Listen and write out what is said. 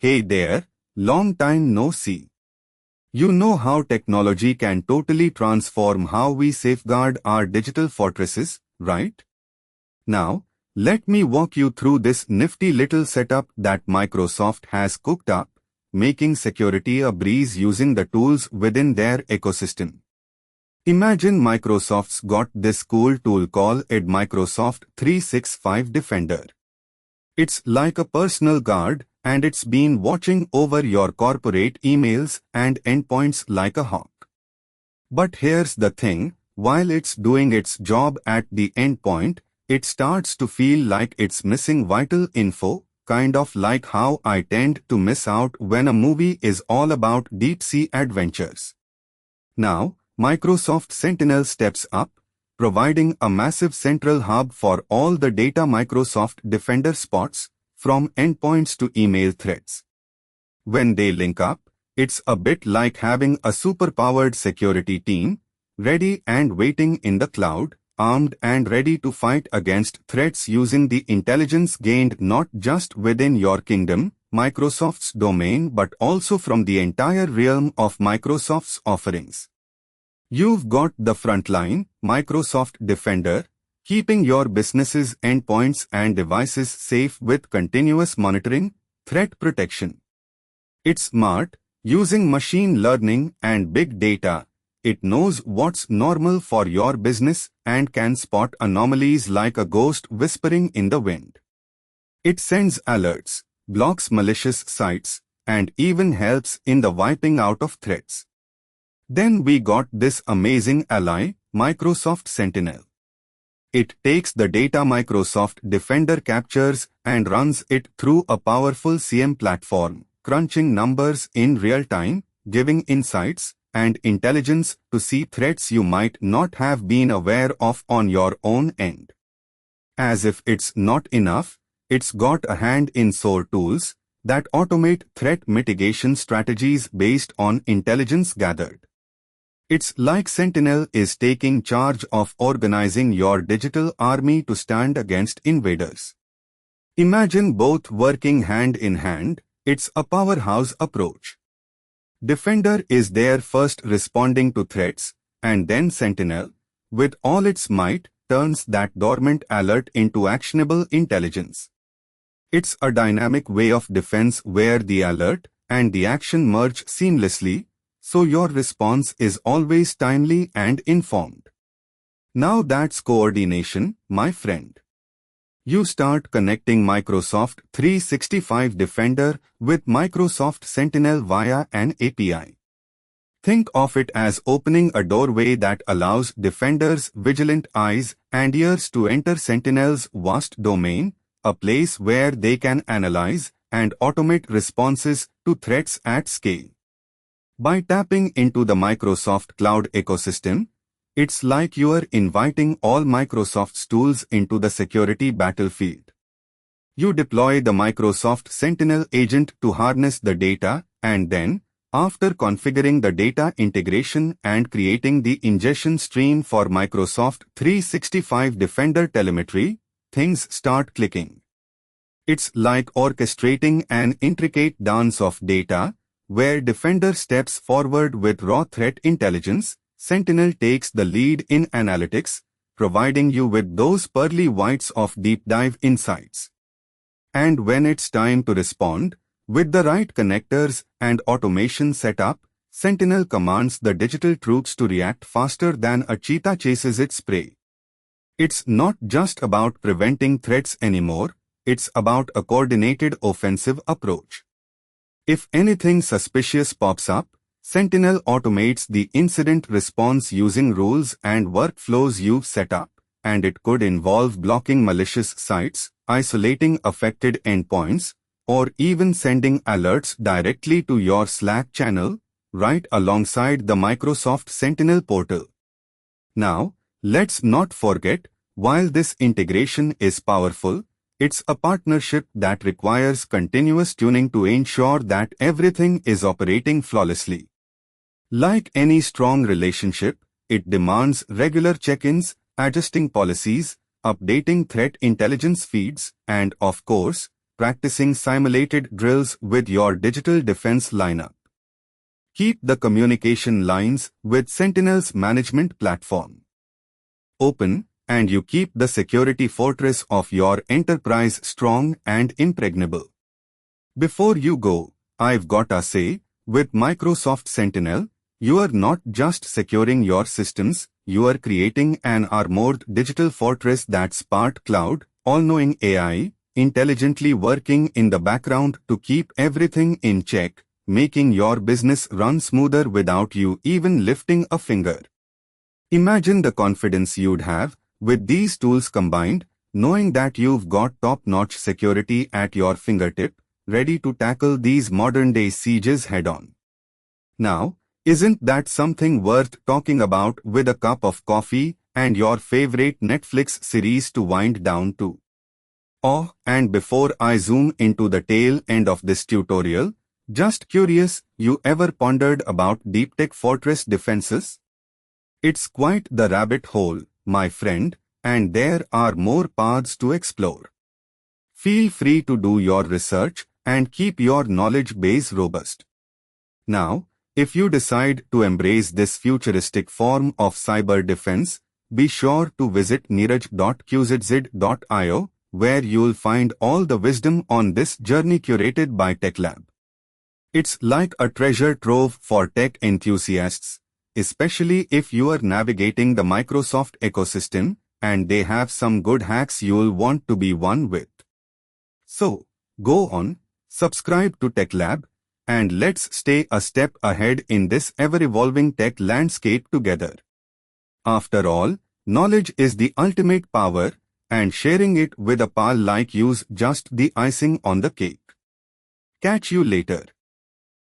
Hey there, long time no see. You know how technology can totally transform how we safeguard our digital fortresses, right? Now, let me walk you through this nifty little setup that Microsoft has cooked up, making security a breeze using the tools within their ecosystem. Imagine Microsoft's got this cool tool called Microsoft 365 Defender. It's like a personal guard, and it's been watching over your corporate emails and endpoints like a hawk. But here's the thing, while it's doing its job at the endpoint, it starts to feel like it's missing vital info, kind of like how I tend to miss out when a movie is all about deep-sea adventures. Now, Microsoft Sentinel steps up, providing a massive central hub for all the data Microsoft Defender spots, from endpoints to email threads. When they link up, it's a bit like having a super-powered security team, ready and waiting in the cloud, armed and ready to fight against threats using the intelligence gained not just within your kingdom, Microsoft's domain, but also from the entire realm of Microsoft's offerings. You've got the frontline, Microsoft Defender, keeping your business's endpoints and devices safe with continuous monitoring, threat protection. It's smart, using machine learning and big data. It knows what's normal for your business and can spot anomalies like a ghost whispering in the wind. It sends alerts, blocks malicious sites, and even helps in the wiping out of threats. Then we got this amazing ally, Microsoft Sentinel. It takes the data Microsoft Defender captures and runs it through a powerful CM platform, crunching numbers in real time, giving insights and intelligence to see threats you might not have been aware of on your own end. As if it's not enough, it's got a hand in SOAR tools that automate threat mitigation strategies based on intelligence gathered. It's like Sentinel is taking charge of organizing your digital army to stand against invaders. Imagine both working hand in hand. It's a powerhouse approach. Defender is there first responding to threats, and then Sentinel, with all its might, turns that dormant alert into actionable intelligence. It's a dynamic way of defense where the alert and the action merge seamlessly, so your response is always timely and informed. Now that's coordination, my friend. You start connecting Microsoft 365 Defender with Microsoft Sentinel via an API. Think of it as opening a doorway that allows Defender's vigilant eyes and ears to enter Sentinel's vast domain, a place where they can analyze and automate responses to threats at scale. By tapping into the Microsoft Cloud ecosystem, it's like you're inviting all Microsoft's tools into the security battlefield. You deploy the Microsoft Sentinel agent to harness the data, and then, after configuring the data integration and creating the ingestion stream for Microsoft 365 Defender telemetry, things start clicking. It's like orchestrating an intricate dance of data, where Defender steps forward with raw threat intelligence, Sentinel takes the lead in analytics, providing you with those pearly whites of deep dive insights. And when it's time to respond, with the right connectors and automation set up, Sentinel commands the digital troops to react faster than a cheetah chases its prey. It's not just about preventing threats anymore, it's about a coordinated offensive approach. If anything suspicious pops up, Sentinel automates the incident response using rules and workflows you've set up, and it could involve blocking malicious sites, isolating affected endpoints, or even sending alerts directly to your Slack channel, right alongside the Microsoft Sentinel portal. Now, let's not forget, while this integration is powerful, it's a partnership that requires continuous tuning to ensure that everything is operating flawlessly. Like any strong relationship, it demands regular check-ins, adjusting policies, updating threat intelligence feeds, and of course, practicing simulated drills with your digital defense lineup. Keep the communication lines with Sentinel's management platform open, and you keep the security fortress of your enterprise strong and impregnable. Before you go, I've gotta say, with Microsoft Sentinel, you are not just securing your systems, you are creating an armored digital fortress that's part cloud, all-knowing AI, intelligently working in the background to keep everything in check, making your business run smoother without you even lifting a finger. Imagine the confidence you'd have with these tools combined, knowing that you've got top-notch security at your fingertip, ready to tackle these modern-day sieges head-on. Now, isn't that something worth talking about with a cup of coffee and your favorite Netflix series to wind down to? Oh, and before I zoom into the tail end of this tutorial, just curious, you ever pondered about deep tech fortress defenses? It's quite the rabbit hole, my friend, and there are more paths to explore. Feel free to do your research and keep your knowledge base robust. Now, if you decide to embrace this futuristic form of cyber defense, be sure to visit neeraj.qzz.io, where you'll find all the wisdom on this journey curated by TechLab. It's like a treasure trove for tech enthusiasts, especially if you are navigating the Microsoft ecosystem and they have some good hacks you'll want to be one with. So, go on, subscribe to TechLab, and let's stay a step ahead in this ever-evolving tech landscape together. After all, knowledge is the ultimate power, and sharing it with a pal like you's just the icing on the cake. Catch you later.